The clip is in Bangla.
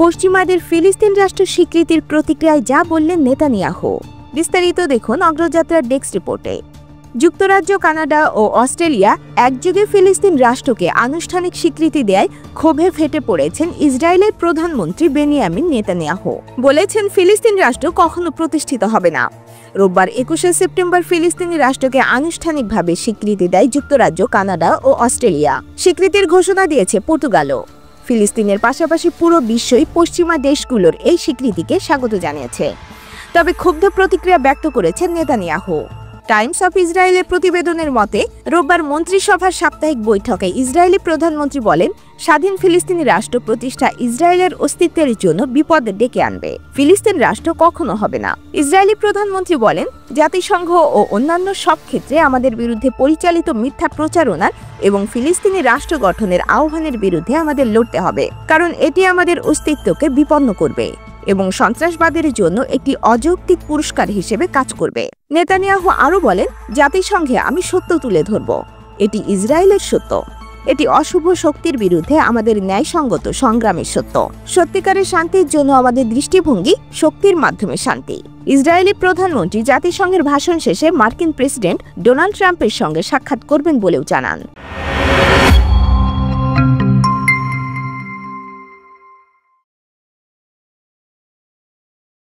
পশ্চিমাদের ফিলিস্তিন রাষ্ট্র স্বীকৃতির প্রতিক্রিয়ায় যা বললেন নেতানিয়াহু। বিস্তারিত দেখুন অগ্রযাত্রার ডেস্ক রিপোর্টে। যুক্তরাজ্য, কানাডা ও অস্ট্রেলিয়া একযোগে ফিলিস্তিন রাষ্ট্রকে আনুষ্ঠানিক স্বীকৃতি দেয় ক্ষোভে ফেটে পড়েছেন ইসরায়েলের প্রধানমন্ত্রী বেনিয়ামিন নেতানিয়াহু। বলেছেন, ফিলিস্তিন রাষ্ট্র কখনো প্রতিষ্ঠিত হবে না। রোববার ২১শে সেপ্টেম্বর ফিলিস্তিনি রাষ্ট্রকে আনুষ্ঠানিকভাবে স্বীকৃতি দেয় যুক্তরাজ্য, কানাডা ও অস্ট্রেলিয়া। স্বীকৃতির ঘোষণা দিয়েছে পর্তুগালও। ফিলিস্তিনের পাশাপাশি পুরো বিশ্বই পশ্চিমা দেশগুলোর এই স্বীকৃতিকে স্বাগত জানিয়েছে। তবে ক্ষুব্ধ প্রতিক্রিয়া ব্যক্ত করেছেন নেতানিয়াহু। টাইমস অফ ইসরায়েলের প্রতিবেদনের মতে, রোববার মন্ত্রিসভার সাপ্তাহিক বৈঠকে ইসরায়েলি প্রধানমন্ত্রী বলেন, স্বাধীন ফিলিস্তিনি রাষ্ট্র প্রতিষ্ঠা ইসরায়েলের অস্তিত্বের জন্য বিপদ ডেকে আনবে। ফিলিস্তিন রাষ্ট্র কখনো হবে না। ইসরায়েলি প্রধানমন্ত্রী বলেন, জাতিসংঘ ও অন্যান্য সব ক্ষেত্রে আমাদের বিরুদ্ধে পরিচালিত মিথ্যা প্রচারণার এবং ফিলিস্তিনি রাষ্ট্র গঠনের আহ্বানের বিরুদ্ধে আমাদের লড়তে হবে, কারণ এটি আমাদের অস্তিত্বকে বিপন্ন করবে এবং সন্ত্রাসবাদের জন্য একটি অযৌক্তিক পুরস্কার হিসেবে কাজ করবে। নেতানিয়াহু আরও বলেন, জাতিসংঘে আমি সত্য তুলে ধরব। এটি ইসরায়েলের সত্য। এটি অশুভ শক্তির বিরুদ্ধে আমাদের ন্যায়সঙ্গত সংগ্রামের সত্য। সত্যিকারের শান্তির জন্য আমাদের দৃষ্টিভঙ্গি শক্তির মাধ্যমে শান্তি। ইসরায়েলি প্রধানমন্ত্রী জাতিসংঘের ভাষণ শেষে মার্কিন প্রেসিডেন্ট ডোনাল্ড ট্রাম্পের সঙ্গে সাক্ষাৎ করবেন বলেও জানান।